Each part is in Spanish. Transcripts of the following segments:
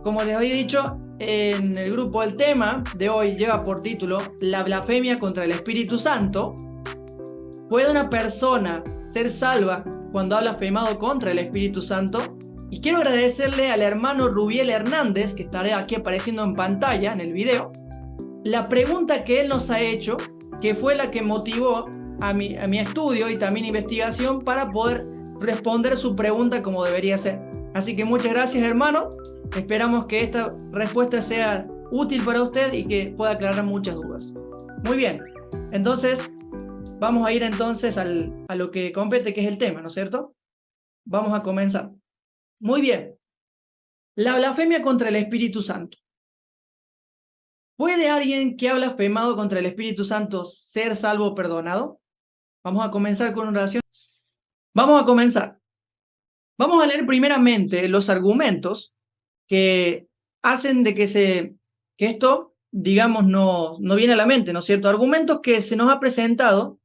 Como les había dicho, en el grupo el tema de hoy lleva por título La blasfemia contra el Espíritu Santo. ¿Puede una persona ser salva cuando ha blasfemado contra el Espíritu Santo? Y quiero agradecerle al hermano Rubiel Hernández, que estará aquí apareciendo en pantalla en el video, la pregunta que él nos ha hecho, que fue la que motivó a mi estudio y también investigación para poder responder su pregunta como debería ser. Así que muchas gracias, hermano. Esperamos que esta respuesta sea útil para usted y que pueda aclarar muchas dudas. Muy bien, entonces vamos a ir entonces a lo que compete, que es el tema, ¿no es cierto? Vamos a comenzar. Muy bien. La blasfemia contra el Espíritu Santo. ¿Puede alguien que ha blasfemado contra el Espíritu Santo ser salvo o perdonado? Vamos a comenzar con una oración. Vamos a comenzar. Vamos a leer primeramente los argumentos que hacen de que esto, digamos, no viene a la mente, ¿no es cierto? Argumentos que se nos ha presentado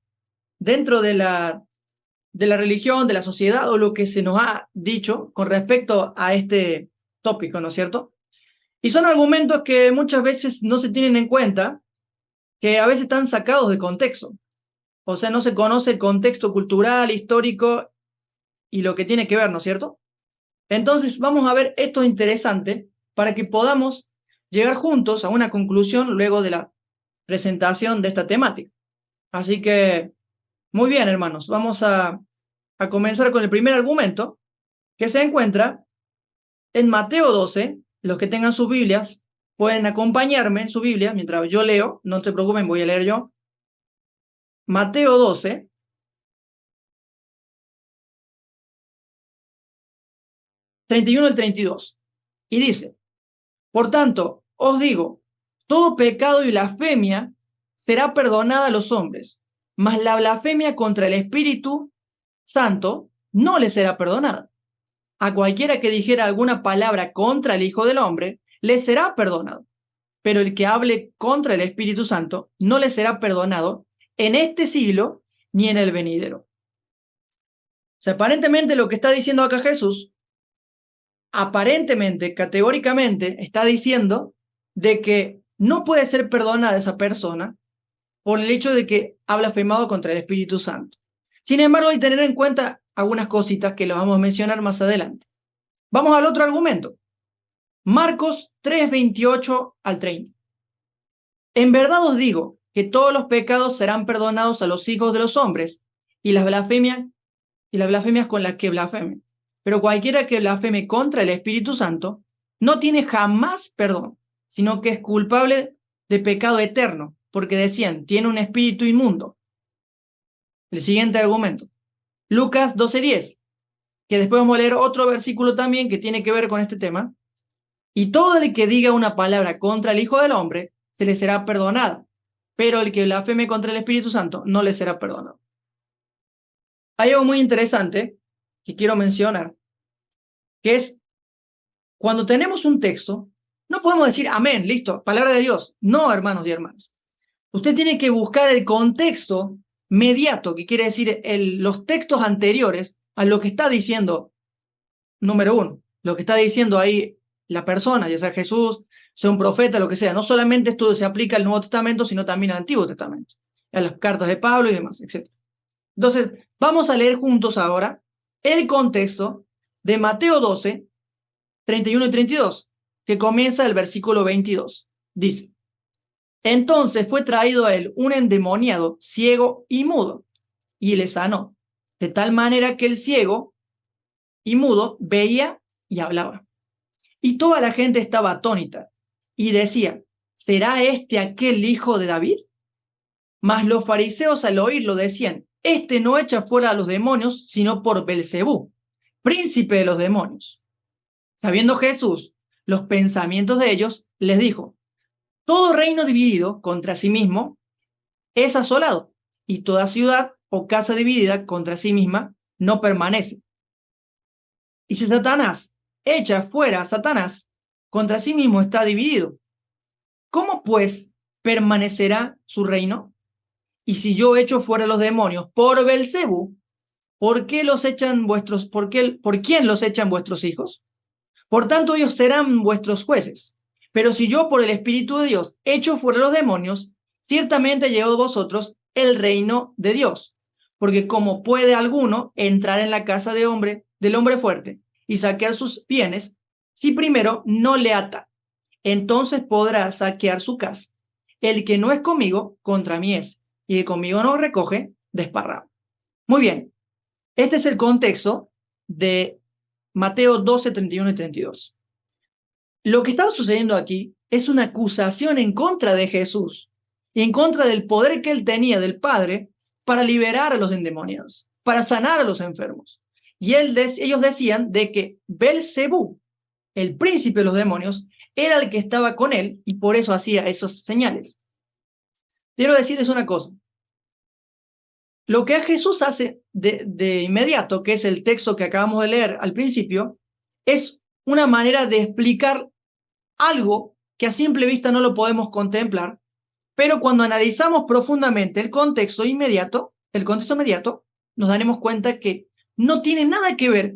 dentro de la religión, de la sociedad, o lo que se nos ha dicho con respecto a este tópico, ¿no es cierto? Y son argumentos que muchas veces no se tienen en cuenta, que a veces están sacados de contexto. O sea, no se conoce el contexto cultural, histórico y lo que tiene que ver, ¿no es cierto? Entonces, vamos a ver esto interesante para que podamos llegar juntos a una conclusión luego de la presentación de esta temática. Así que, muy bien, hermanos, vamos a comenzar con el primer argumento que se encuentra en Mateo 12. Los que tengan sus Biblias pueden acompañarme en su Biblia mientras yo leo. No se preocupen, voy a leer yo. Mateo 12. 31 al 32. Y dice: por tanto, os digo, todo pecado y blasfemia será perdonada a los hombres, mas la blasfemia contra el Espíritu Santo no le será perdonada. A cualquiera que dijera alguna palabra contra el Hijo del Hombre, le será perdonado. Pero el que hable contra el Espíritu Santo no le será perdonado en este siglo ni en el venidero. O sea, aparentemente lo que está diciendo acá Jesús, aparentemente, categóricamente, está diciendo de que no puede ser perdonada esa persona por el hecho de que ha blasfemado contra el Espíritu Santo. Sin embargo, hay que tener en cuenta algunas cositas que las vamos a mencionar más adelante. Vamos al otro argumento. Marcos 3, 28 al 30. En verdad os digo que todos los pecados serán perdonados a los hijos de los hombres y las blasfemias con las que blasfemen. Pero cualquiera que blasfeme contra el Espíritu Santo no tiene jamás perdón, sino que es culpable de pecado eterno, porque decían, tiene un espíritu inmundo. El siguiente argumento. Lucas 12:10, que después vamos a leer otro versículo también que tiene que ver con este tema. Y todo el que diga una palabra contra el Hijo del Hombre, se le será perdonada, pero el que blasfeme contra el Espíritu Santo no le será perdonado. Hay algo muy interesante que quiero mencionar, que es cuando tenemos un texto, no podemos decir amén, listo, palabra de Dios. No, hermanos y hermanas. Usted tiene que buscar el contexto mediato, que quiere decir los textos anteriores a lo que está diciendo, número uno, lo que está diciendo ahí la persona, ya sea Jesús, sea un profeta, lo que sea. No solamente esto se aplica al Nuevo Testamento, sino también al Antiguo Testamento, a las cartas de Pablo y demás, etc. Entonces, vamos a leer juntos ahora el contexto de Mateo 12, 31 y 32, que comienza el versículo 22. Dice: entonces fue traído a él un endemoniado, ciego y mudo, y le sanó, de tal manera que el ciego y mudo veía y hablaba. Y toda la gente estaba atónita, y decía, ¿será este aquel hijo de David? Mas los fariseos al oírlo decían, este no echa fuera a los demonios, sino por Belcebú, príncipe de los demonios. Sabiendo Jesús los pensamientos de ellos, les dijo, todo reino dividido contra sí mismo es asolado, y toda ciudad o casa dividida contra sí misma no permanece. Y si Satanás echa fuera a Satanás, contra sí mismo está dividido. ¿Cómo pues permanecerá su reino? Y si yo echo fuera a los demonios por Belcebú, ¿por quién los echan vuestros hijos? Por tanto, ellos serán vuestros jueces. Pero si yo por el Espíritu de Dios echo fuera los demonios, ciertamente llevo a vosotros el reino de Dios. Porque como puede alguno entrar en la casa del hombre fuerte y saquear sus bienes, si primero no le ata, entonces podrá saquear su casa. El que no es conmigo, contra mí es, y el que conmigo no recoge, desparrama. Muy bien, este es el contexto de Mateo 12, 31 y 32. Lo que estaba sucediendo aquí es una acusación en contra de Jesús y en contra del poder que él tenía del Padre para liberar a los endemoniados, para sanar a los enfermos. Y ellos decían de que Belcebú, el príncipe de los demonios, era el que estaba con él y por eso hacía esos señales. Quiero decirles una cosa. Lo que Jesús hace de inmediato, que es el texto que acabamos de leer al principio, es una manera de explicar algo que a simple vista no lo podemos contemplar, pero cuando analizamos profundamente el contexto inmediato, nos daremos cuenta que no tiene nada que ver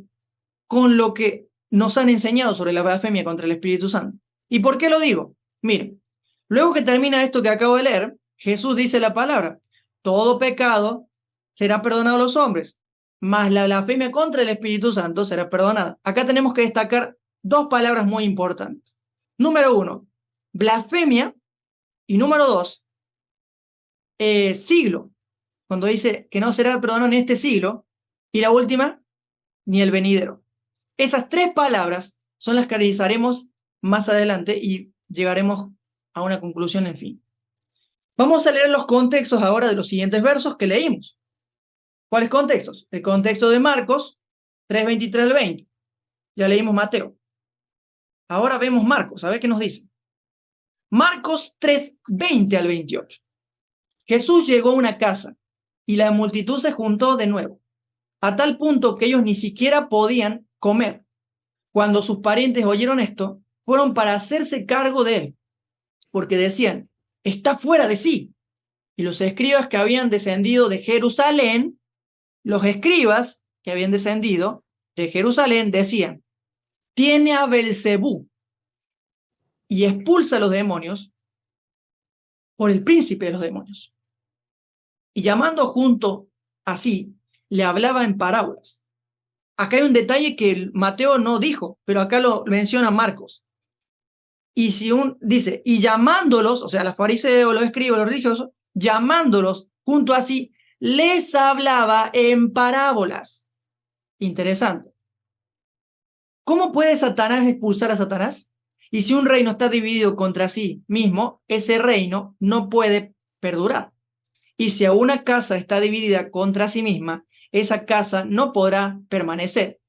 con lo que nos han enseñado sobre la blasfemia contra el Espíritu Santo. ¿Y por qué lo digo? Miren, luego que termina esto que acabo de leer, Jesús dice la palabra: todo pecado será perdonado a los hombres, mas la blasfemia contra el Espíritu Santo será perdonada. Acá tenemos que destacar dos palabras muy importantes. Número uno, blasfemia, y número dos, siglo, cuando dice que no será perdonado en este siglo, y la última, ni el venidero. Esas tres palabras son las que analizaremos más adelante y llegaremos a una conclusión, en fin. Vamos a leer los contextos ahora de los siguientes versos que leímos. ¿Cuáles contextos? El contexto de Marcos 3:23 al 20. Ya leímos Mateo. Ahora vemos Marcos, a ver qué nos dice. Marcos 3:20 al 28. Jesús llegó a una casa y la multitud se juntó de nuevo, a tal punto que ellos ni siquiera podían comer. Cuando sus parientes oyeron esto, fueron para hacerse cargo de él, porque decían: está fuera de sí. Y los escribas que habían descendido de Jerusalén, decían: tiene a Belcebú y expulsa a los demonios por el príncipe de los demonios. Y llamando junto así, le hablaba en parábolas. Acá hay un detalle que Mateo no dijo, pero acá lo menciona Marcos. Y dice, y llamándolos, o sea, los fariseos, los escribas, los religiosos, llamándolos junto así, les hablaba en parábolas. Interesante. ¿Cómo puede Satanás expulsar a Satanás? Y si un reino está dividido contra sí mismo, ese reino no puede perdurar. Y si una casa está dividida contra sí misma, esa casa no podrá permanecer.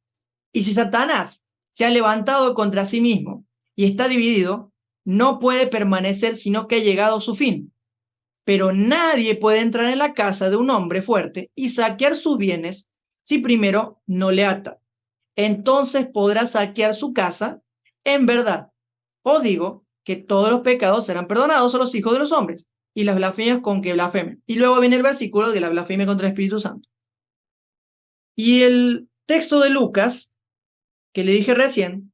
Y si Satanás se ha levantado contra sí mismo y está dividido, no puede permanecer sino que ha llegado a su fin. Pero nadie puede entrar en la casa de un hombre fuerte y saquear sus bienes si primero no le ata. Entonces podrá saquear su casa. En verdad, os digo que todos los pecados serán perdonados a los hijos de los hombres y las blasfemias con que blasfemen. Y luego viene el versículo de la blasfemia contra el Espíritu Santo. Y el texto de Lucas, que le dije recién,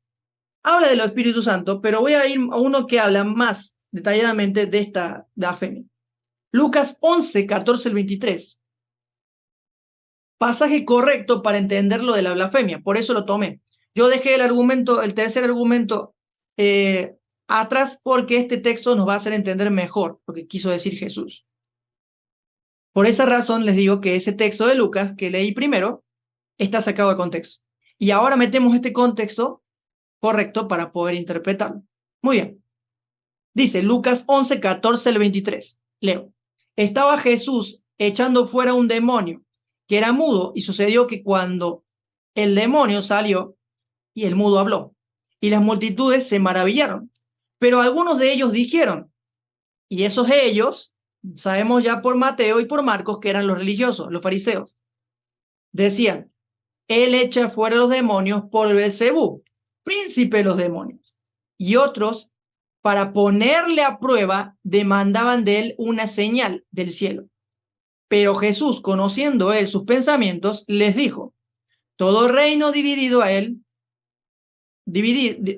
habla del Espíritu Santo, pero voy a ir a uno que habla más detalladamente de esta blasfemia. Lucas 11, 14 al 23. Pasaje correcto para entender lo de la blasfemia, por eso lo tomé. Yo dejé el tercer argumento atrás porque este texto nos va a hacer entender mejor lo que quiso decir Jesús. Por esa razón les digo que ese texto de Lucas que leí primero está sacado de contexto. Y ahora metemos este contexto correcto para poder interpretarlo. Muy bien. Dice Lucas 11, 14 al 23. Leo. Estaba Jesús echando fuera un demonio que era mudo, y sucedió que cuando el demonio salió, y el mudo habló, y las multitudes se maravillaron. Pero algunos de ellos dijeron, y esos ellos, sabemos ya por Mateo y por Marcos que eran los religiosos, los fariseos, decían: él echa fuera los demonios por Belcebú, príncipe de los demonios. Y otros, para ponerle a prueba, demandaban de él una señal del cielo. Pero Jesús, conociendo él sus pensamientos, les dijo: todo reino dividido a él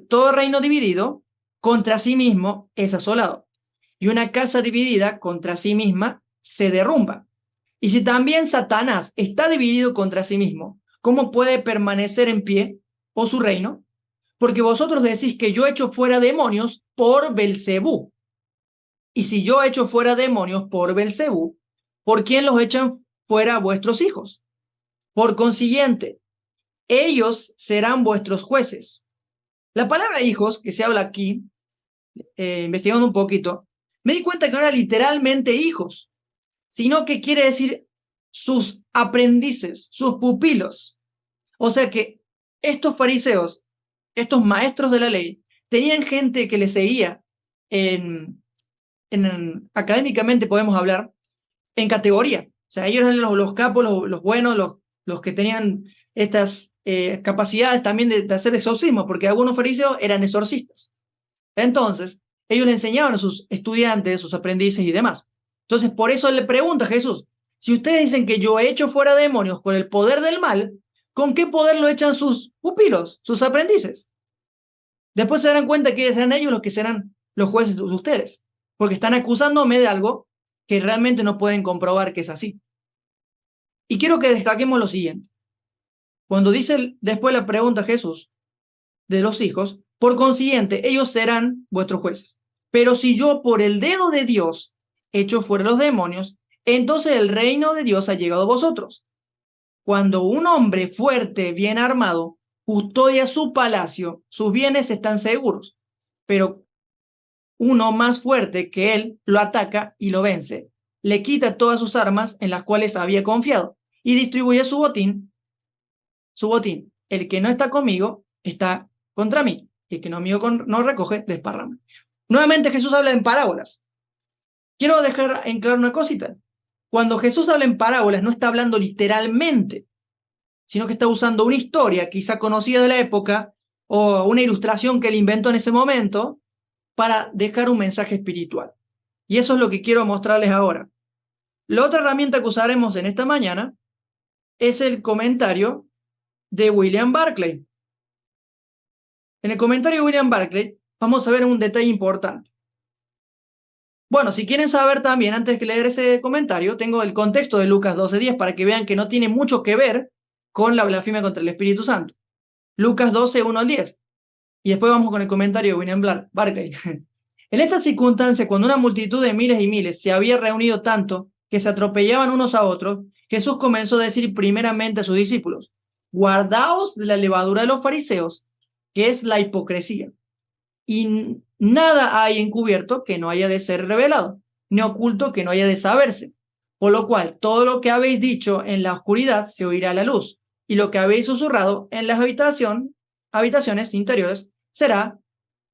todo reino dividido contra sí mismo es asolado, y una casa dividida contra sí misma se derrumba. Y si también Satanás está dividido contra sí mismo, ¿cómo puede permanecer en pie, o su reino? Porque vosotros decís que yo echo fuera demonios por Belcebú. Y si yo echo fuera demonios por Belcebú, ¿por quién los echan fuera vuestros hijos? Por consiguiente, ellos serán vuestros jueces. La palabra hijos, que se habla aquí, investigando un poquito, me di cuenta que no era literalmente hijos, sino que quiere decir sus aprendices, sus pupilos. O sea que estos fariseos, estos maestros de la ley, tenían gente que les seguía académicamente, podemos hablar, en categoría. O sea, ellos eran los capos, los buenos, los que tenían estas capacidades también de hacer exorcismo, porque algunos fariseos eran exorcistas. Entonces, ellos le enseñaban a sus estudiantes, sus aprendices y demás. Entonces, por eso le pregunta a Jesús, si ustedes dicen que yo he hecho fuera demonios con el poder del mal, ¿con qué poder lo echan sus pupilos, sus aprendices? Después se darán cuenta que serán ellos los que serán los jueces de ustedes, porque están acusándome de algo que realmente no pueden comprobar que es así. Y quiero que destaquemos lo siguiente. Cuando dice después la pregunta a Jesús de los hijos, por consiguiente, ellos serán vuestros jueces. Pero si yo por el dedo de Dios echo fuera los demonios, entonces el reino de Dios ha llegado a vosotros. Cuando un hombre fuerte, bien armado, custodia su palacio, sus bienes están seguros. Pero uno más fuerte que él lo ataca y lo vence. Le quita todas sus armas en las cuales había confiado y distribuye su botín. Su botín. El que no está conmigo está contra mí. El que no recoge, desparrama. Nuevamente Jesús habla en parábolas. Quiero dejar en claro una cosita. Cuando Jesús habla en parábolas, no está hablando literalmente, sino que está usando una historia quizá conocida de la época o una ilustración que él inventó en ese momento para dejar un mensaje espiritual. Y eso es lo que quiero mostrarles ahora. La otra herramienta que usaremos en esta mañana es el comentario de William Barclay. En el comentario de William Barclay vamos a ver un detalle importante. Bueno, si quieren saber también, antes de leer ese comentario, tengo el contexto de Lucas 12:10 para que vean que no tiene mucho que ver con la blasfemia contra el Espíritu Santo. Lucas 12:1-10. Y después vamos con el comentario de William Barclay. En esta circunstancia, cuando una multitud de miles y miles se había reunido tanto que se atropellaban unos a otros, Jesús comenzó a decir primeramente a sus discípulos, guardaos de la levadura de los fariseos, que es la hipocresía. Y nada hay encubierto que no haya de ser revelado, ni oculto que no haya de saberse. Por lo cual, todo lo que habéis dicho en la oscuridad se oirá a la luz, y lo que habéis susurrado en las habitaciones interiores será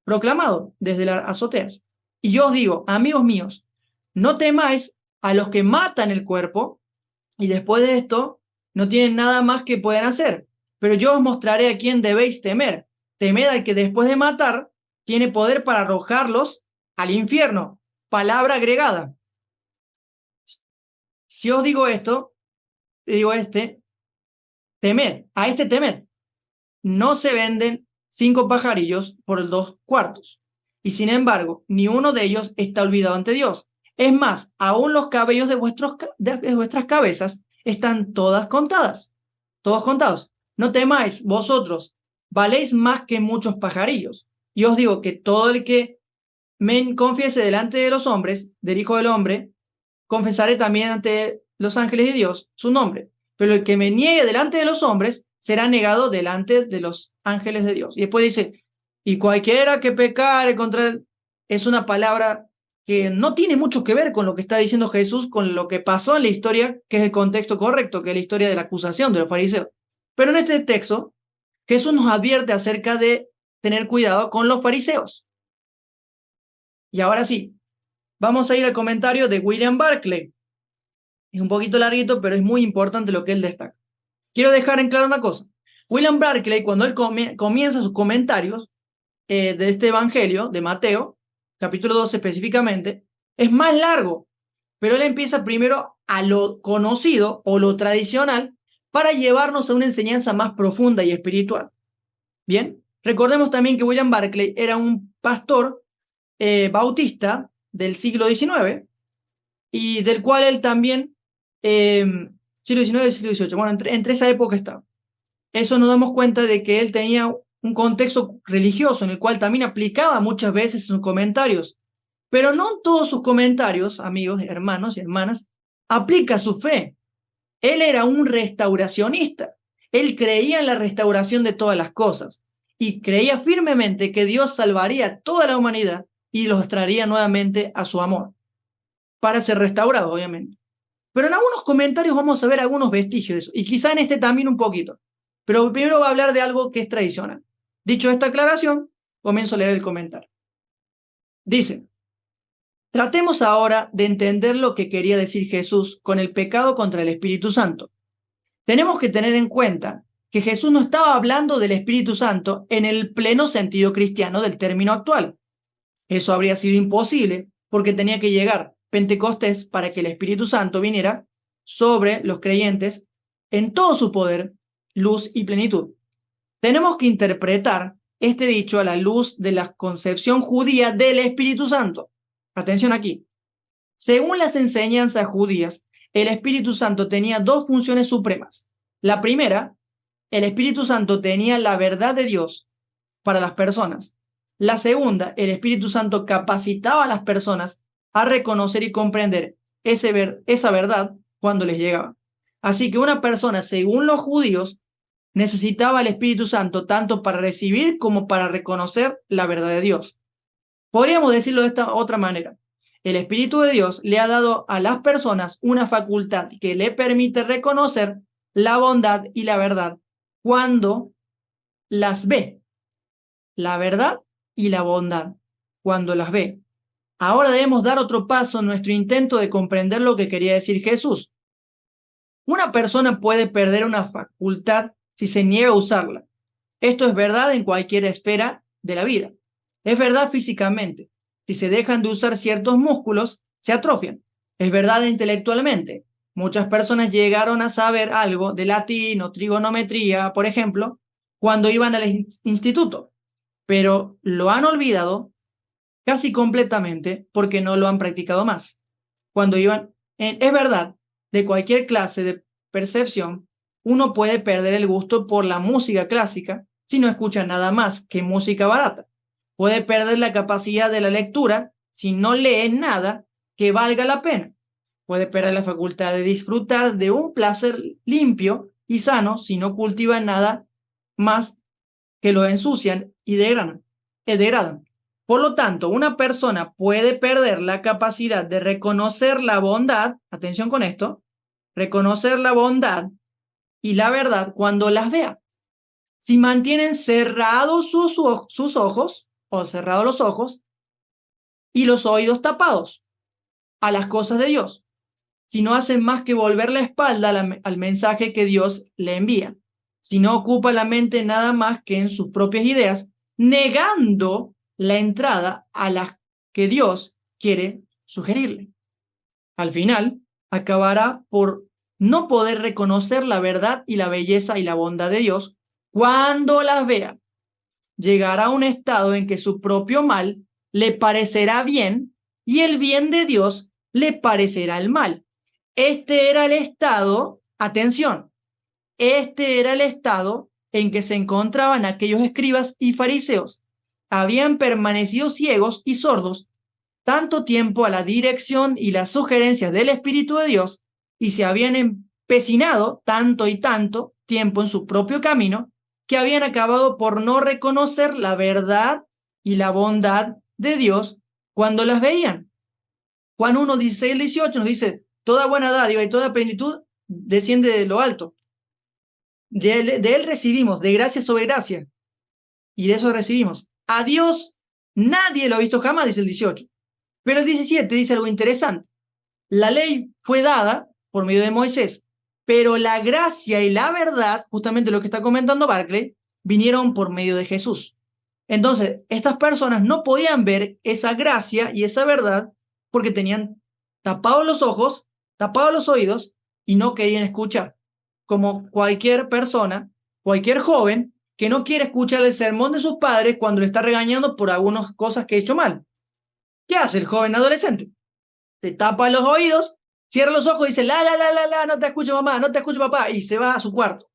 proclamado desde las azoteas. Y yo os digo, amigos míos, no temáis a los que matan el cuerpo, y después de esto no tienen nada más que pueden hacer. Pero yo os mostraré a quién debéis temer. Temed al que después de matar tiene poder para arrojarlos al infierno. Palabra agregada. Si os digo esto, digo temed, a este temed. No se venden 5 pajarillos por 2 cuartos. Y sin embargo, ni uno de ellos está olvidado ante Dios. Es más, aún los cabellos de vuestras cabezas están todos contados. No temáis, vosotros valéis más que muchos pajarillos. Y os digo que todo el que me confiese delante de los hombres, del Hijo del Hombre, confesaré también ante los ángeles de Dios su nombre. Pero el que me niegue delante de los hombres será negado delante de los ángeles de Dios. Y después dice, y cualquiera que pecare contra él, es una palabra que no tiene mucho que ver con lo que está diciendo Jesús, con lo que pasó en la historia, que es el contexto correcto, que es la historia de la acusación de los fariseos. Pero en este texto, Jesús nos advierte acerca de tener cuidado con los fariseos. Y ahora sí, vamos a ir al comentario de William Barclay. Es un poquito larguito, pero es muy importante lo que él destaca. Quiero dejar en claro una cosa. William Barclay, cuando él comienza sus comentarios de este evangelio de Mateo, capítulo 12 específicamente, es más largo, pero él empieza primero a lo conocido o lo tradicional para llevarnos a una enseñanza más profunda y espiritual. Bien, Recordemos también que William Barclay era un pastor bautista del siglo XIX y del cual él también, siglo XIX y siglo XVIII, bueno, entre esa época estaba. Eso nos damos cuenta de que él tenía un contexto religioso en el cual también aplicaba muchas veces sus comentarios, pero no en todos sus comentarios, amigos, hermanos y hermanas, aplica su fe. Él era un restauracionista. Él creía en la restauración de todas las cosas y creía firmemente que Dios salvaría a toda la humanidad y los traería nuevamente a su amor, para ser restaurados, obviamente. Pero en algunos comentarios vamos a ver algunos vestigios de eso, y quizá en este también un poquito. Pero primero voy a hablar de algo que es tradicional. Dicho esta aclaración, comienzo a leer el comentario. Dice, tratemos ahora de entender lo que quería decir Jesús con el pecado contra el Espíritu Santo. Tenemos que tener en cuenta que Jesús no estaba hablando del Espíritu Santo en el pleno sentido cristiano del término actual. Eso habría sido imposible porque tenía que llegar Pentecostés para que el Espíritu Santo viniera sobre los creyentes en todo su poder, luz y plenitud. Tenemos que interpretar este dicho a la luz de la concepción judía del Espíritu Santo. Atención aquí. Según las enseñanzas judías, el Espíritu Santo tenía dos funciones supremas. La primera, el Espíritu Santo tenía la verdad de Dios para las personas. La segunda, el Espíritu Santo capacitaba a las personas a reconocer y comprender esa verdad cuando les llegaba. Así que una persona, según los judíos, necesitaba el Espíritu Santo tanto para recibir como para reconocer la verdad de Dios. Podríamos decirlo de esta otra manera. El Espíritu de Dios le ha dado a las personas una facultad que le permite reconocer la bondad y la verdad cuando las ve. La verdad y la bondad cuando las ve. Ahora debemos dar otro paso en nuestro intento de comprender lo que quería decir Jesús. Una persona puede perder una facultad si se niega a usarla. Esto es verdad en cualquier esfera de la vida. Es verdad físicamente. Si se dejan de usar ciertos músculos, se atrofian. Es verdad intelectualmente. Muchas personas llegaron a saber algo de latín o trigonometría, por ejemplo, cuando iban al instituto, pero lo han olvidado casi completamente porque no lo han practicado más. Cuando es verdad, de cualquier clase de percepción, uno puede perder el gusto por la música clásica si no escucha nada más que música barata. Puede perder la capacidad de la lectura si no lee nada que valga la pena. Puede perder la facultad de disfrutar de un placer limpio y sano si no cultiva nada más que lo ensucian y degradan. Por lo tanto, una persona puede perder la capacidad de reconocer la bondad, atención con esto, reconocer la bondad y la verdad cuando las vea. Si mantienen cerrados sus ojos o cerrados los ojos y los oídos tapados a las cosas de Dios, si no hacen más que volver la espalda al mensaje que Dios le envía, si no ocupa la mente nada más que en sus propias ideas, negando la entrada a las que Dios quiere sugerirle. Al final, acabará por no poder reconocer la verdad y la belleza y la bondad de Dios cuando las vea. Llegará a un estado en que su propio mal le parecerá bien y el bien de Dios le parecerá el mal. Este era el estado, atención, este era el estado en que se encontraban aquellos escribas y fariseos. Habían permanecido ciegos y sordos tanto tiempo a la dirección y las sugerencias del Espíritu de Dios y se habían empecinado tanto y tanto tiempo en su propio camino que habían acabado por no reconocer la verdad y la bondad de Dios cuando las veían. Juan 1, 16, 18 nos dice, toda buena dádiva y toda plenitud desciende de lo alto. De él recibimos, de gracia sobre gracia, y de eso recibimos. A Dios nadie lo ha visto jamás, dice el 18. Pero el 17 dice algo interesante. La ley fue dada por medio de Moisés, pero la gracia y la verdad, justamente lo que está comentando Barclay, vinieron por medio de Jesús. Entonces, estas personas no podían ver esa gracia y esa verdad porque tenían tapados los ojos, tapados los oídos y no querían escuchar. Como cualquier persona, cualquier joven que no quiere escuchar el sermón de sus padres cuando le está regañando por algunas cosas que ha hecho mal. ¿Qué hace el joven adolescente? Se tapa los oídos, cierra los ojos y dice, no te escucho mamá, no te escucho papá, y se va a su cuarto.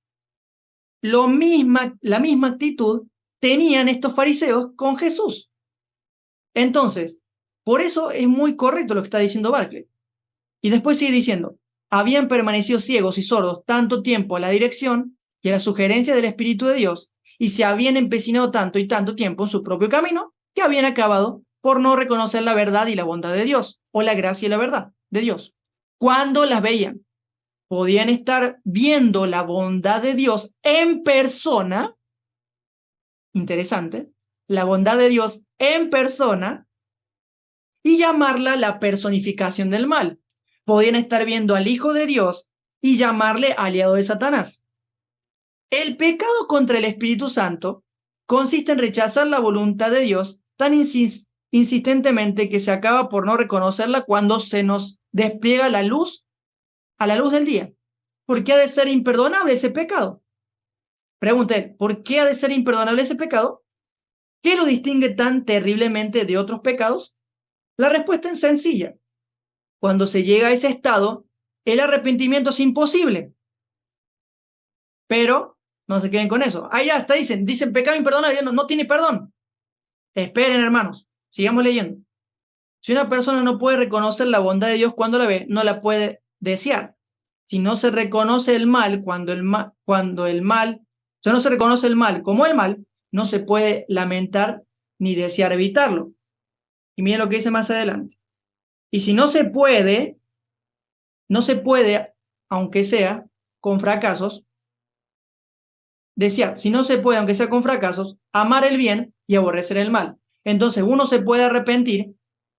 La misma actitud tenían estos fariseos con Jesús. Entonces, por eso es muy correcto lo que está diciendo Barclay. Y después sigue diciendo, habían permanecido ciegos y sordos tanto tiempo a la dirección y a la sugerencia del Espíritu de Dios, y se habían empecinado tanto y tanto tiempo en su propio camino, que habían acabado por no reconocer la verdad y la bondad de Dios, o la gracia y la verdad de Dios. Cuando las veían, podían estar viendo la bondad de Dios en persona, interesante, la bondad de Dios en persona, y llamarla la personificación del mal. Podían estar viendo al Hijo de Dios y llamarle aliado de Satanás. El pecado contra el Espíritu Santo consiste en rechazar la voluntad de Dios tan insistentemente que se acaba por no reconocerla cuando se nos despliega a la luz del día. ¿Por qué ha de ser imperdonable ese pecado? Pregunté, ¿por qué ha de ser imperdonable ese pecado? ¿Qué lo distingue tan terriblemente de otros pecados? La respuesta es sencilla. Cuando se llega a ese estado, el arrepentimiento es imposible. Pero no se queden con eso. Ahí ya está, dicen pecado imperdonable, no tiene perdón. Esperen, hermanos, sigamos leyendo. Si una persona no puede reconocer la bondad de Dios cuando la ve, no la puede desear. Si no se reconoce el mal si no se reconoce el mal como el mal, no se puede lamentar ni desear evitarlo. Y miren lo que dice más adelante. Y si no se puede, aunque sea con fracasos, desear, si no se puede, aunque sea con fracasos, amar el bien y aborrecer el mal. Entonces uno se puede arrepentir,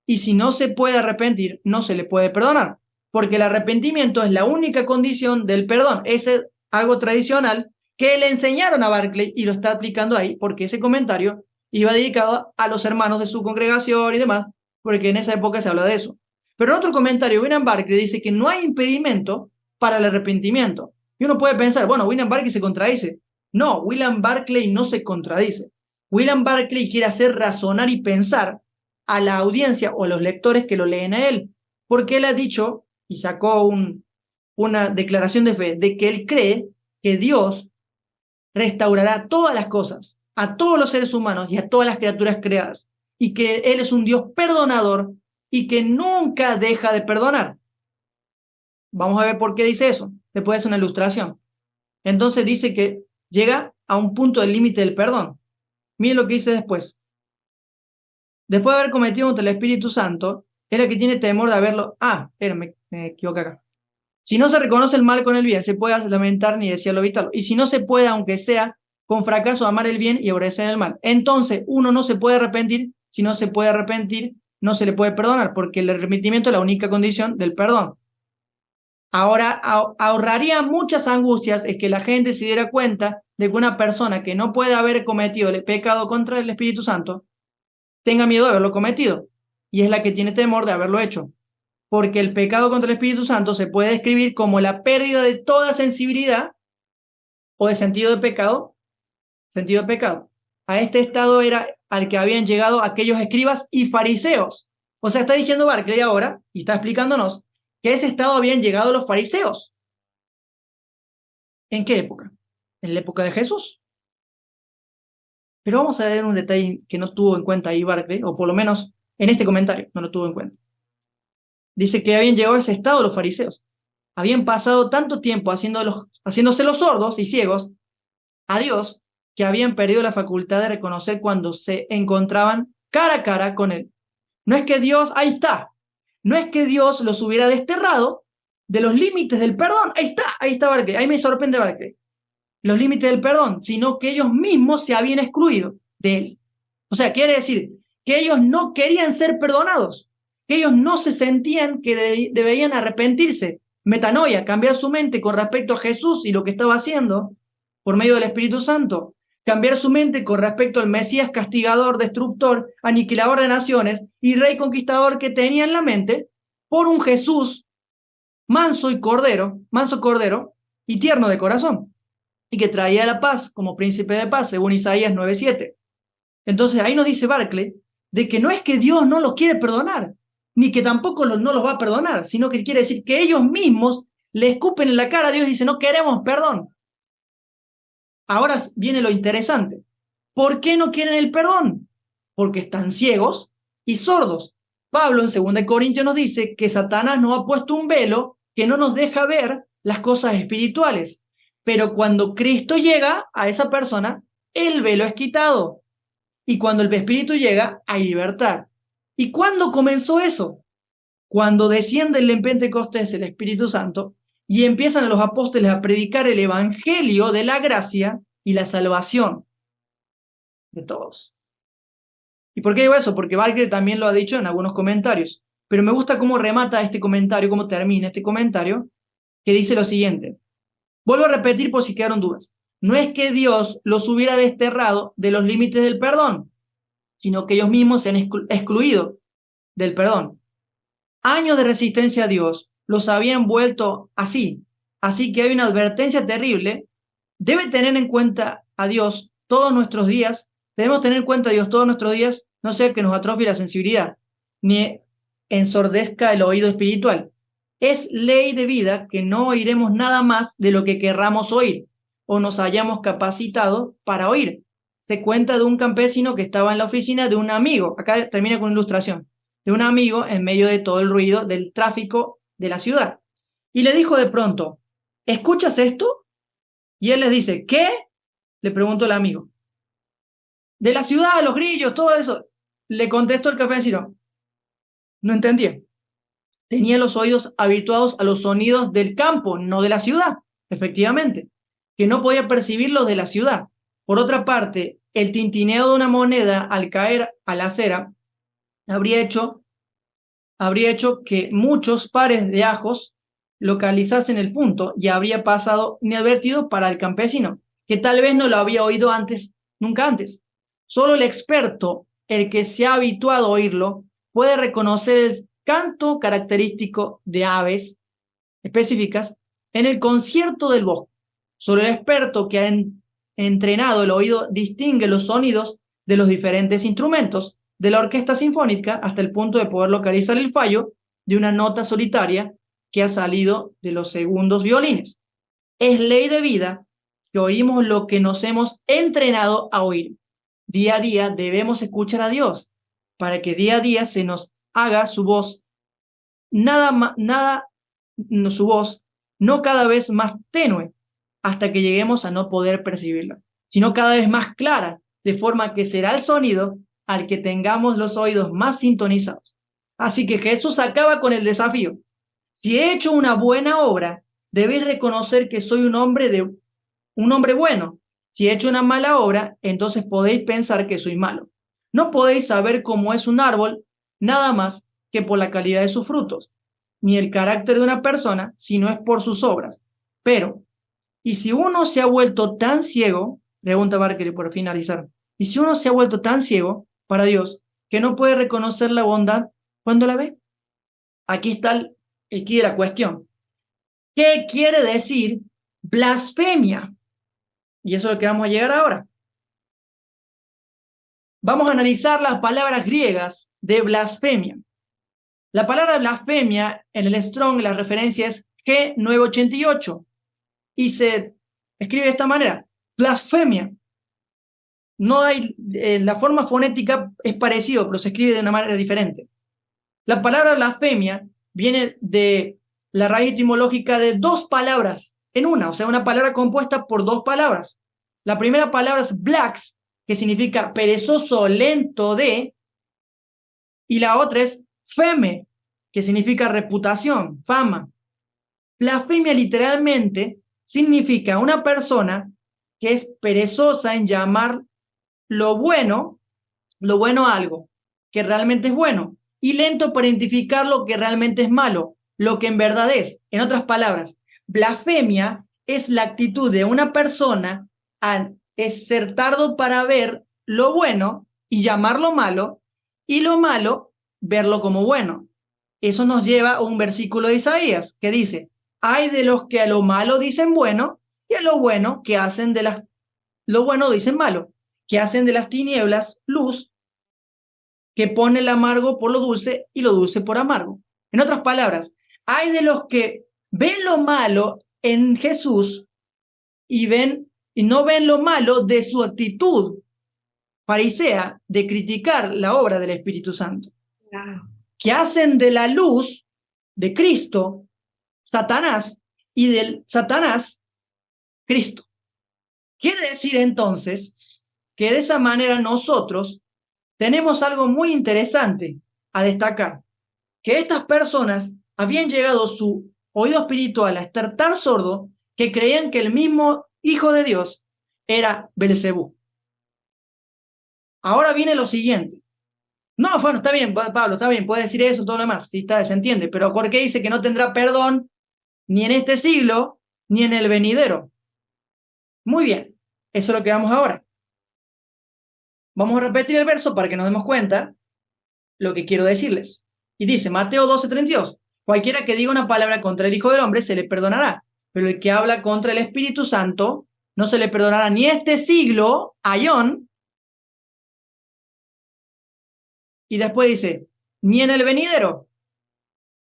y si no se puede arrepentir, no se le puede perdonar, porque el arrepentimiento es la única condición del perdón. Ese es algo tradicional que le enseñaron a Barclay y lo está aplicando ahí, porque ese comentario iba dedicado a los hermanos de su congregación y demás, porque en esa época se habla de eso. Pero en otro comentario, William Barclay dice que no hay impedimento para el arrepentimiento. Y uno puede pensar, bueno, William Barclay se contradice. No, William Barclay no se contradice. William Barclay quiere hacer razonar y pensar a la audiencia o a los lectores que lo leen a él, porque él ha dicho y sacó una declaración de fe de que él cree que Dios restaurará todas las cosas, a todos los seres humanos y a todas las criaturas creadas, y que Él es un Dios perdonador y que nunca deja de perdonar. Vamos a ver por qué dice eso. Después es una ilustración. Entonces dice que llega a un punto del límite del perdón. Miren lo que dice después. Después de haber cometido contra el Espíritu Santo, es la que tiene temor de haberlo. Me equivoqué acá. Si no se reconoce el mal con el bien, se puede lamentar ni desearlo evitarlo. Y si no se puede, aunque sea con fracaso, amar el bien y aborrecer el mal. Entonces, uno no se puede arrepentir. Si no se puede arrepentir, no se le puede perdonar, porque el arrepentimiento es la única condición del perdón. Ahora, ahorraría muchas angustias es que la gente se diera cuenta de que una persona que no puede haber cometido el pecado contra el Espíritu Santo tenga miedo de haberlo cometido, y es la que tiene temor de haberlo hecho, porque el pecado contra el Espíritu Santo se puede describir como la pérdida de toda sensibilidad o de sentido de pecado. A este estado era al que habían llegado aquellos escribas y fariseos. O sea, está diciendo Barclay ahora, y está explicándonos, que a ese estado habían llegado los fariseos. ¿En qué época? ¿En la época de Jesús? Pero vamos a ver un detalle que no tuvo en cuenta ahí Barclay, o por lo menos en este comentario no lo tuvo en cuenta. Dice que habían llegado a ese estado los fariseos. Habían pasado tanto tiempo haciéndose los sordos y ciegos a Dios que habían perdido la facultad de reconocer cuando se encontraban cara a cara con Él. No es que Dios, ahí está, no es que Dios los hubiera desterrado de los límites del perdón. Ahí está Barclay, ahí me sorprende Barclay. Los límites del perdón, sino que ellos mismos se habían excluido de Él. O sea, quiere decir que ellos no querían ser perdonados, que ellos no se sentían que debían arrepentirse, metanoia, cambiar su mente con respecto a Jesús y lo que estaba haciendo por medio del Espíritu Santo, cambiar su mente con respecto al Mesías castigador, destructor, aniquilador de naciones y rey conquistador que tenía en la mente, por un Jesús manso cordero y tierno de corazón. y que traía la paz como príncipe de paz, según Isaías 9:7. Entonces ahí nos dice Barclay de que no es que Dios no los quiere perdonar, ni que tampoco no los va a perdonar, sino que quiere decir que ellos mismos le escupen en la cara a Dios y dicen, no queremos perdón. Ahora viene lo interesante. ¿Por qué no quieren el perdón? Porque están ciegos y sordos. Pablo en 2 Corintios nos dice que Satanás nos ha puesto un velo que no nos deja ver las cosas espirituales. Pero cuando Cristo llega a esa persona, el velo es quitado. Y cuando el Espíritu llega, hay libertad. ¿Y cuándo comenzó eso? Cuando desciende en Pentecostés el Espíritu Santo y empiezan los apóstoles a predicar el evangelio de la gracia y la salvación de todos. ¿Y por qué digo eso? Porque Barclay también lo ha dicho en algunos comentarios. Pero me gusta cómo remata este comentario, cómo termina este comentario, que dice lo siguiente. Vuelvo a repetir por si quedaron dudas. No es que Dios los hubiera desterrado de los límites del perdón, sino que ellos mismos se han excluido del perdón. Años de resistencia a Dios los habían vuelto así. Así que hay una advertencia terrible. Debe tener en cuenta a Dios todos nuestros días. Debemos tener en cuenta a Dios todos nuestros días, no sea que nos atrofie la sensibilidad, ni ensordezca el oído espiritual. Es ley de vida que no oiremos nada más de lo que querramos oír o nos hayamos capacitado para oír. Se cuenta de un campesino que estaba en la oficina de un amigo. Acá termina con una ilustración. De un amigo en medio de todo el ruido del tráfico de la ciudad. Y le dijo de pronto, ¿escuchas esto? Y él les dice, ¿qué? Le preguntó el amigo. De la ciudad, los grillos, todo eso. Le contestó el campesino. No entendía. Tenía los oídos habituados a los sonidos del campo, no de la ciudad, efectivamente, que no podía percibirlos de la ciudad. Por otra parte, el tintineo de una moneda al caer a la acera habría hecho que muchos pares de ajos localizasen el punto y habría pasado inadvertido para el campesino, que tal vez no lo había oído antes, nunca antes. Solo el experto, el que se ha habituado a oírlo, puede reconocer el canto característico de aves específicas en el concierto del bosque. Solo el experto que ha entrenado el oído distingue los sonidos de los diferentes instrumentos de la orquesta sinfónica hasta el punto de poder localizar el fallo de una nota solitaria que ha salido de los segundos violines. Es ley de vida que oímos lo que nos hemos entrenado a oír. Día a día debemos escuchar a Dios para que día a día se nos haga su voz, su voz no cada vez más tenue hasta que lleguemos a no poder percibirla, sino cada vez más clara, de forma que será el sonido al que tengamos los oídos más sintonizados. Así que Jesús acaba con el desafío. Si he hecho una buena obra, debéis reconocer que soy un hombre bueno. Si he hecho una mala obra, entonces podéis pensar que soy malo. No podéis saber cómo es un árbol nada más que por la calidad de sus frutos, ni el carácter de una persona si no es por sus obras. Pero, ¿y si uno se ha vuelto tan ciego? Pregunta Barclay por finalizar. ¿Y si uno se ha vuelto tan ciego para Dios que no puede reconocer la bondad cuando la ve? Aquí está el quid de la cuestión. ¿Qué quiere decir blasfemia? Y eso es lo que vamos a llegar ahora. Vamos a analizar las palabras griegas de blasfemia. La palabra blasfemia en el Strong, la referencia es G988 y se escribe de esta manera, blasfemia. No hay, la forma fonética es parecido, pero se escribe de una manera diferente. La palabra blasfemia viene de la raíz etimológica de dos palabras en una, o sea, una palabra compuesta por dos palabras. La primera palabra es blax, que significa perezoso, lento de, y la otra es feme, que significa reputación, fama. Blasfemia literalmente significa una persona que es perezosa en llamar lo bueno a algo que realmente es bueno, y lento para identificar lo que realmente es malo, lo que en verdad es. En otras palabras, blasfemia es la actitud de una persona es ser tardo para ver lo bueno y llamarlo malo, y lo malo verlo como bueno. Eso nos lleva a un versículo de Isaías que dice, hay de los que a lo malo dicen bueno y a lo bueno que hacen lo bueno dicen malo, que hacen de las tinieblas luz, que pone el amargo por lo dulce y lo dulce por amargo. En otras palabras, hay de los que ven lo malo en Jesús y no ven lo malo de su actitud farisea de criticar la obra del Espíritu Santo, que hacen de la luz de Cristo Satanás y del Satanás Cristo. Quiere decir entonces que de esa manera nosotros tenemos algo muy interesante a destacar, que estas personas habían llegado su oído espiritual a estar tan sordo que creían que el mismo Hijo de Dios era Belcebú. Ahora viene lo siguiente. No, bueno, está bien, Pablo, está bien, puede decir eso, todo lo demás, sí, se entiende, pero ¿por qué dice que no tendrá perdón ni en este siglo, ni en el venidero? Muy bien, eso es lo que vamos ahora. Vamos a repetir el verso para que nos demos cuenta lo que quiero decirles. Y dice, Mateo 12:32, cualquiera que diga una palabra contra el Hijo del Hombre se le perdonará, pero el que habla contra el Espíritu Santo no se le perdonará ni este siglo, aión, y después dice, ni en el venidero,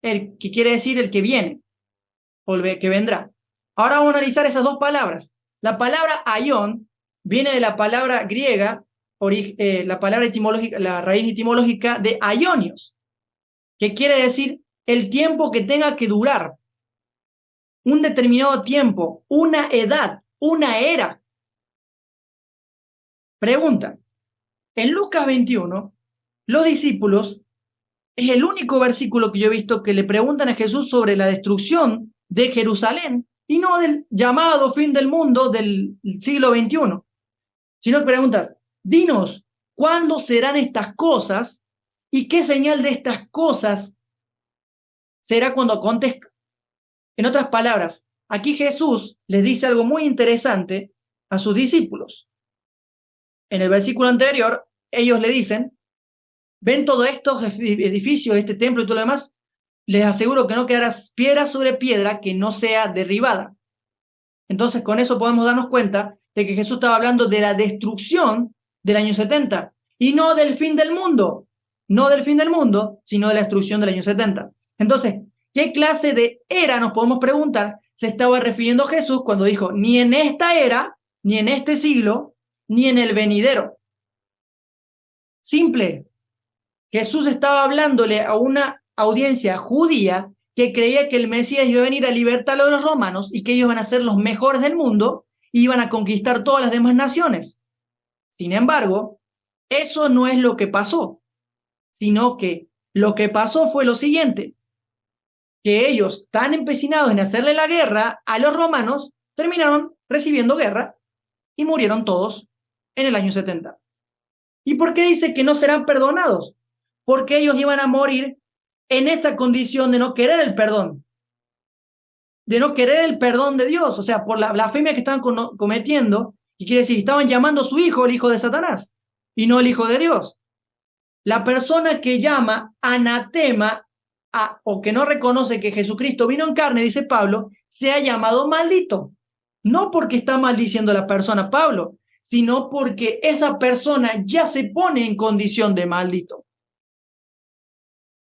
el que quiere decir el que viene, o el que vendrá. Ahora vamos a analizar esas dos palabras. La palabra aión viene de la palabra griega, la palabra etimológica, la raíz etimológica de aionios, que quiere decir el tiempo que tenga que durar, un determinado tiempo, una edad, una era. Pregunta, en Lucas 21, los discípulos, es el único versículo que yo he visto que le preguntan a Jesús sobre la destrucción de Jerusalén y no del llamado fin del mundo del siglo XXI, sino que preguntan, dinos, ¿cuándo serán estas cosas y qué señal de estas cosas será cuando acontezca? En otras palabras, aquí Jesús les dice algo muy interesante a sus discípulos. En el versículo anterior, ellos le dicen, ven todos estos edificios, este templo y todo lo demás, les aseguro que no quedará piedra sobre piedra que no sea derribada. Entonces, con eso podemos darnos cuenta de que Jesús estaba hablando de la destrucción del año 70 y no del fin del mundo. No del fin del mundo, sino de la destrucción del año 70. Entonces, ¿qué clase de era, nos podemos preguntar, se estaba refiriendo Jesús cuando dijo, ni en esta era, ni en este siglo, ni en el venidero? Simple. Jesús estaba hablándole a una audiencia judía que creía que el Mesías iba a venir a libertar a los romanos y que ellos iban a ser los mejores del mundo y iban a conquistar todas las demás naciones. Sin embargo, eso no es lo que pasó, sino que lo que pasó fue lo siguiente, que ellos, tan empecinados en hacerle la guerra a los romanos, terminaron recibiendo guerra y murieron todos en el año 70. ¿Y por qué dice que no serán perdonados? Porque ellos iban a morir en esa condición de no querer el perdón, de no querer el perdón de Dios, o sea, por la blasfemia que estaban cometiendo, y quiere decir, estaban llamando a su hijo el hijo de Satanás, y no el hijo de Dios. La persona que llama anatema o que no reconoce que Jesucristo vino en carne, dice Pablo, se ha llamado maldito. No porque está maldiciendo a la persona Pablo, sino porque esa persona ya se pone en condición de maldito.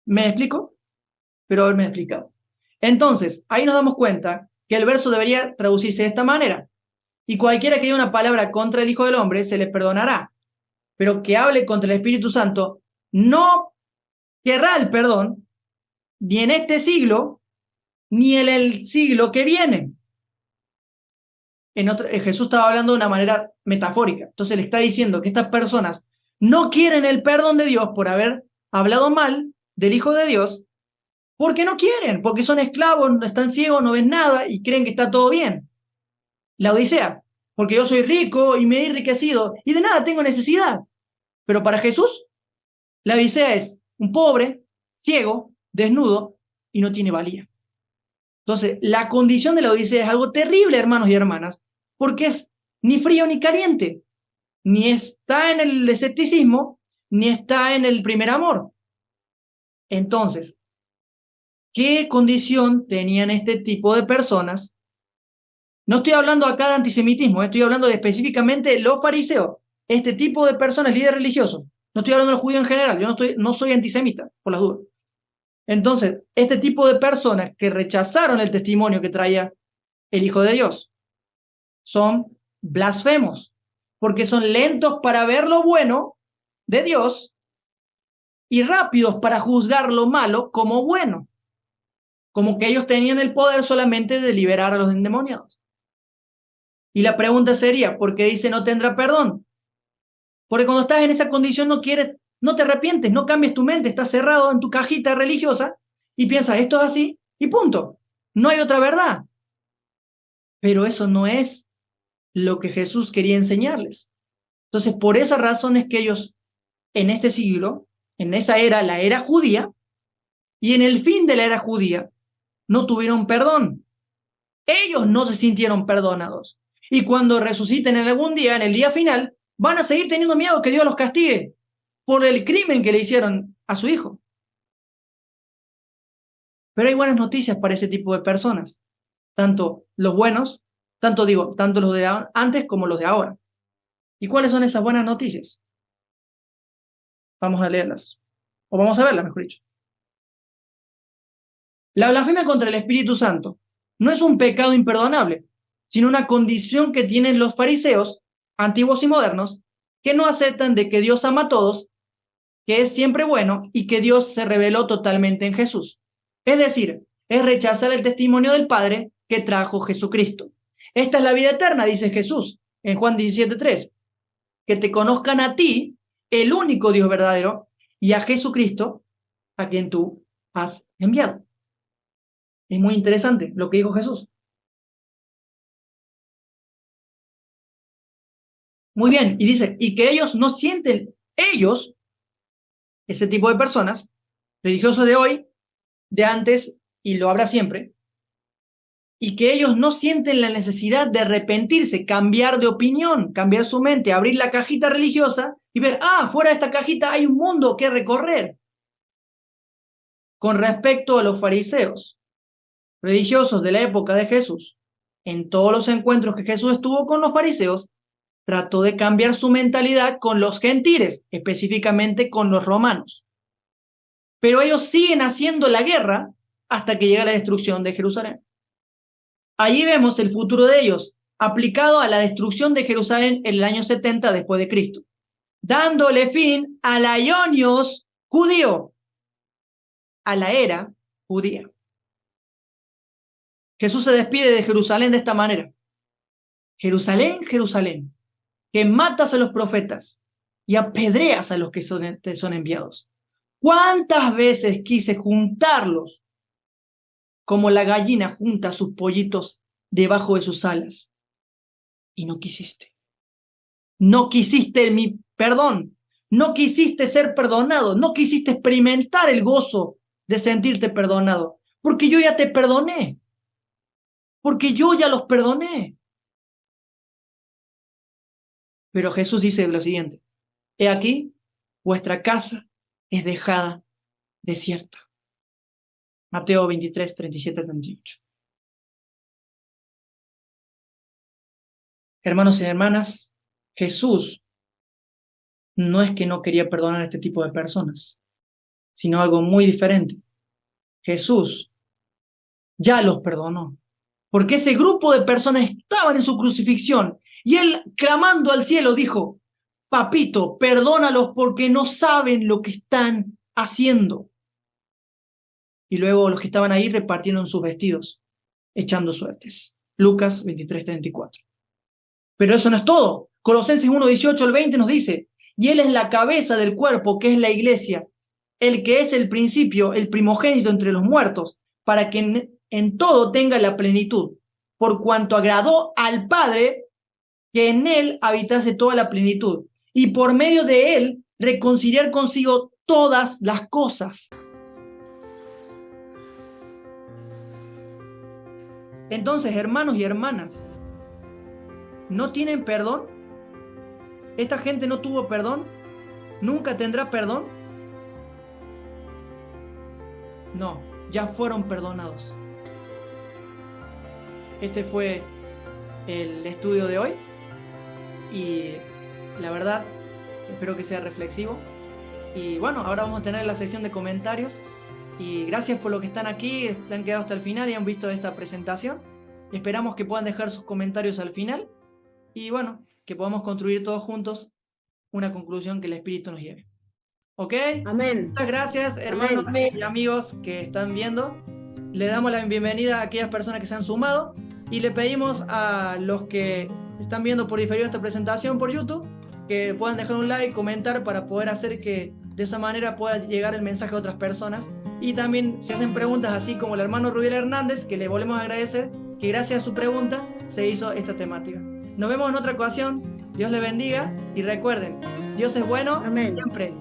¿Me explico? Pero haberme explicado. Entonces, ahí nos damos cuenta que el verso debería traducirse de esta manera. Y cualquiera que diga una palabra contra el Hijo del Hombre se le perdonará, pero que hable contra el Espíritu Santo no querrá el perdón, ni en este siglo, ni en el siglo que viene. Jesús estaba hablando de una manera metafórica. Entonces le está diciendo que estas personas no quieren el perdón de Dios por haber hablado mal del Hijo de Dios, porque no quieren, porque son esclavos, están ciegos, no ven nada y creen que está todo bien. La Odisea, porque yo soy rico y me he enriquecido y de nada tengo necesidad. Pero para Jesús, la Odisea es un pobre, ciego, desnudo y no tiene valía. Entonces, la condición de la Odisea es algo terrible, hermanos y hermanas, porque es ni frío ni caliente, ni está en el escepticismo, ni está en el primer amor. Entonces, ¿qué condición tenían este tipo de personas No estoy hablando acá de antisemitismo, estoy hablando de específicamente los fariseos, este tipo de personas, líderes religiosos. No estoy hablando de los judíos en general, yo no soy antisemita, por las dudas. Entonces, este tipo de personas que rechazaron el testimonio que traía el Hijo de Dios son blasfemos, porque son lentos para ver lo bueno de Dios y rápidos para juzgar lo malo como bueno, como que ellos tenían el poder solamente de liberar a los endemoniados. Y la pregunta sería, ¿por qué dice no tendrá perdón? Porque cuando estás en esa condición no quieres, no te arrepientes, no cambies tu mente, estás cerrado en tu cajita religiosa y piensas, esto es así y punto. No hay otra verdad. Pero eso no es lo que Jesús quería enseñarles. Entonces, por esa razón es que ellos en este siglo, en esa era, la era judía, y en el fin de la era judía, no tuvieron perdón. Ellos no se sintieron perdonados. Y cuando resuciten en algún día, en el día final, van a seguir teniendo miedo que Dios los castigue por el crimen que le hicieron a su hijo. Pero hay buenas noticias para ese tipo de personas, tanto los buenos, tanto los de antes como los de ahora. ¿Y cuáles son esas buenas noticias? Vamos a leerlas, o vamos a verlas, mejor dicho. La blasfemia contra el Espíritu Santo no es un pecado imperdonable, sino una condición que tienen los fariseos, antiguos y modernos, que no aceptan de que Dios ama a todos, que es siempre bueno y que Dios se reveló totalmente en Jesús. Es decir, es rechazar el testimonio del Padre que trajo Jesucristo. Esta es la vida eterna, dice Jesús en Juan 17:3, que te conozcan a ti, el único Dios verdadero, y a Jesucristo, a quien tú has enviado. Es muy interesante lo que dijo Jesús. Muy bien, y dice, y que ellos no sienten, ellos, ese tipo de personas, religiosos de hoy, de antes, y lo habrá siempre, y que ellos no sienten la necesidad de arrepentirse, cambiar de opinión, cambiar su mente, abrir la cajita religiosa y ver, fuera de esta cajita hay un mundo que recorrer. Con respecto a los fariseos, religiosos de la época de Jesús, en todos los encuentros que Jesús estuvo con los fariseos, trató de cambiar su mentalidad con los gentiles, específicamente con los romanos. Pero ellos siguen haciendo la guerra hasta que llega la destrucción de Jerusalén. Allí vemos el futuro de ellos, aplicado a la destrucción de Jerusalén en el año 70 después de Cristo, dándole fin al aionios judío, a la era judía. Jesús se despide de Jerusalén de esta manera. Jerusalén, Jerusalén, que matas a los profetas y apedreas a los que te son enviados. ¿Cuántas veces quise juntarlos como la gallina junta sus pollitos debajo de sus alas? Y no quisiste. No quisiste mi perdón. No quisiste ser perdonado. No quisiste experimentar el gozo de sentirte perdonado. Porque yo ya te perdoné. Porque yo ya los perdoné. Pero Jesús dice lo siguiente. He aquí, vuestra casa es dejada desierta. Mateo 23, 37, 38. Hermanos y hermanas, Jesús no es que no quería perdonar a este tipo de personas, sino algo muy diferente. Jesús ya los perdonó, porque ese grupo de personas estaban en su crucifixión y él, clamando al cielo, dijo, papito, perdónalos porque no saben lo que están haciendo. Y luego los que estaban ahí repartieron sus vestidos, echando suertes. Lucas 23, 34. Pero eso no es todo. Colosenses 1, 18 al 20 nos dice, y él es la cabeza del cuerpo, que es la iglesia, el que es el principio, el primogénito entre los muertos, para que en todo tenga la plenitud, por cuanto agradó al Padre que en él habitase toda la plenitud, y por medio de él reconciliar consigo todas las cosas. Entonces, hermanos y hermanas, ¿no tienen perdón? ¿Esta gente no tuvo perdón? ¿Nunca tendrá perdón? No, ya fueron perdonados. Este fue el estudio de hoy y la verdad espero que sea reflexivo. Y bueno, ahora vamos a tener la sección de comentarios y gracias por los que están aquí, han quedado hasta el final y han visto esta presentación. Esperamos que puedan dejar sus comentarios al final y bueno, que podamos construir todos juntos una conclusión que el Espíritu nos lleve. ¿Ok? Amén. Muchas gracias, hermanos y amigos que están viendo. Le damos la bienvenida a aquellas personas que se han sumado y le pedimos a los que están viendo por diferido esta presentación por YouTube que puedan dejar un like, comentar para poder hacer que de esa manera pueda llegar el mensaje a otras personas. Y también si hacen preguntas así como el hermano Rubiel Hernández, que le volvemos a agradecer, que gracias a su pregunta se hizo esta temática. Nos vemos en otra ocasión. Dios les bendiga y recuerden, Dios es bueno. Amén. Siempre.